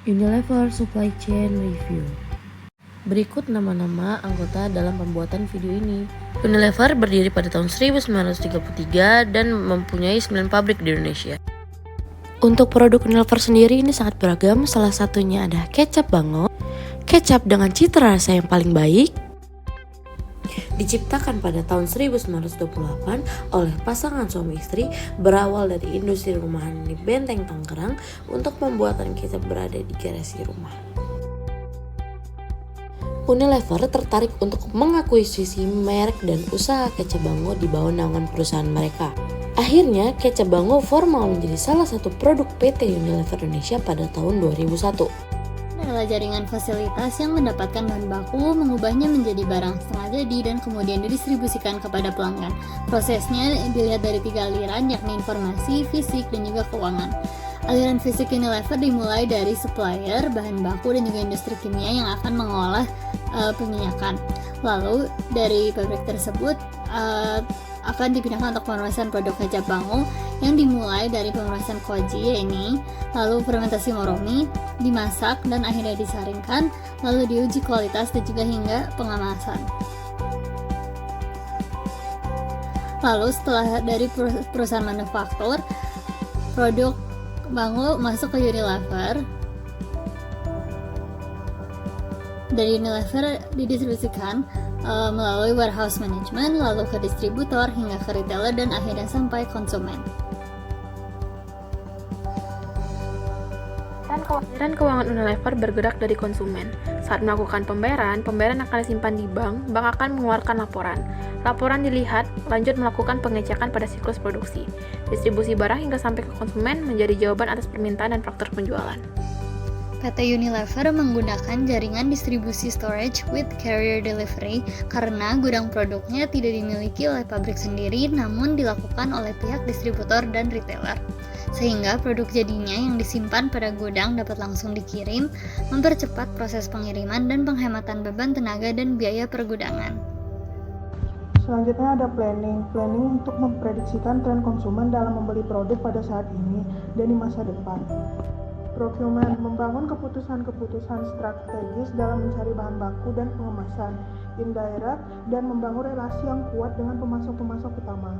Unilever Supply Chain Review. Berikut nama-nama anggota dalam pembuatan video ini. Unilever berdiri pada tahun 1933 dan mempunyai 9 pabrik di Indonesia. Untuk produk Unilever sendiri ini sangat beragam, salah satunya ada kecap Bango. Kecap dengan cita rasa yang paling baik, diciptakan pada tahun 1928 oleh pasangan suami istri, berawal dari industri rumahan di Benteng Tangerang untuk pembuatan kecap berada di garasi rumah. Unilever tertarik untuk mengakuisisi merek dan usaha kecap Bango di bawah naungan perusahaan mereka. Akhirnya, kecap Bango formal menjadi salah satu produk PT Unilever Indonesia pada tahun 2001. Adalah jaringan fasilitas yang mendapatkan bahan baku, mengubahnya menjadi barang setengah jadi dan kemudian didistribusikan kepada pelanggan. Prosesnya dilihat dari 3 aliran, yakni informasi, fisik, dan juga keuangan. Aliran fisik Unilever dimulai dari supplier, bahan baku, dan juga industri kimia yang akan mengolah peminyakan. Lalu dari pabrik tersebut akan dipindahkan untuk pemrosesan produk kecap Bango yang dimulai dari pemrosesan koji ini, lalu fermentasi moromi, dimasak dan akhirnya disaringkan, lalu diuji kualitas dan juga hingga pengemasan. Lalu setelah dari perusahaan manufaktur, produk Bango masuk ke Unilever. Dari Unilever didistribusikan melalui warehouse management, lalu ke distributor, hingga ke retailer, dan akhirnya sampai konsumen. Aliran keuangan Unilever bergerak dari konsumen. Saat melakukan pembayaran akan disimpan di bank akan mengeluarkan laporan. Laporan dilihat, lanjut melakukan pengecekan pada siklus produksi. Distribusi barang hingga sampai ke konsumen menjadi jawaban atas permintaan dan faktor penjualan. PT Unilever menggunakan jaringan distribusi storage with carrier delivery karena gudang produknya tidak dimiliki oleh pabrik sendiri namun dilakukan oleh pihak distributor dan retailer. Sehingga produk jadinya yang disimpan pada gudang dapat langsung dikirim, mempercepat proses pengiriman dan penghematan beban tenaga dan biaya pergudangan. Selanjutnya ada planning untuk memprediksikan tren konsumen dalam membeli produk pada saat ini dan di masa depan. Procurement membangun keputusan-keputusan strategis dalam mencari bahan baku dan pengemasan. Indirect dan membangun relasi yang kuat dengan pemasok-pemasok utama.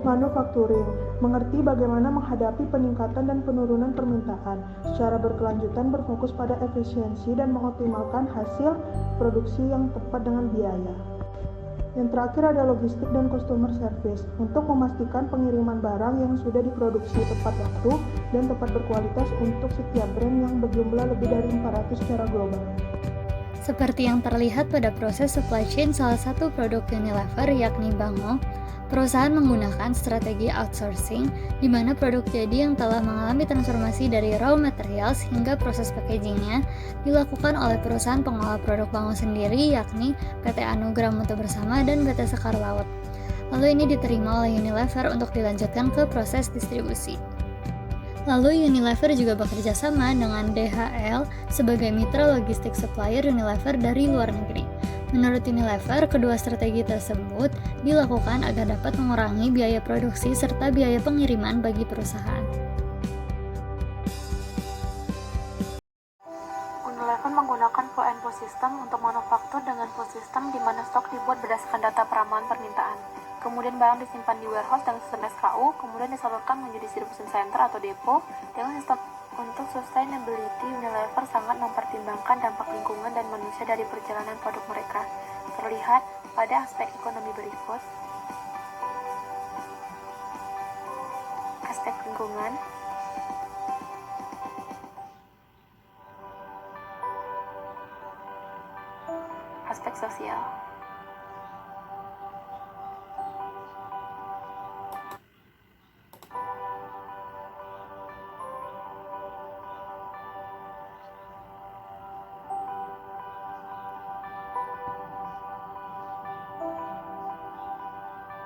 Manufacturing mengerti bagaimana menghadapi peningkatan dan penurunan permintaan. Secara berkelanjutan berfokus pada efisiensi dan mengoptimalkan hasil produksi yang tepat dengan biaya. Yang terakhir ada logistik dan customer service untuk memastikan pengiriman barang yang sudah diproduksi tepat waktu dan tepat berkualitas untuk setiap brand yang berjumlah lebih dari 400 secara global. Seperti yang terlihat pada proses supply chain salah satu produk Unilever yakni Bango, perusahaan menggunakan strategi outsourcing di mana produk jadi yang telah mengalami transformasi dari raw materials hingga proses packagingnya dilakukan oleh perusahaan pengolah produk Bango sendiri yakni PT Anugrah Mutu Bersama dan PT Sekar Laut. Lalu ini diterima oleh Unilever untuk dilanjutkan ke proses distribusi. Lalu Unilever juga bekerja sama dengan DHL sebagai mitra logistik supplier Unilever dari luar negeri. Menurut Unilever, kedua strategi tersebut dilakukan agar dapat mengurangi biaya produksi serta biaya pengiriman bagi perusahaan. Unilever menggunakan pull and push system untuk manufaktur dengan pull system di mana stok dibuat berdasarkan data peramaan permintaan. Kemudian barang disimpan di warehouse dengan sistem SKU, kemudian disalurkan menjadi distribution center atau depo. Dengan sistem untuk sustainability, Unilever sangat mempertimbangkan dampak lingkungan dan manusia dari perjalanan produk mereka. Terlihat pada aspek ekonomi berikut. Aspek lingkungan, aspek sosial.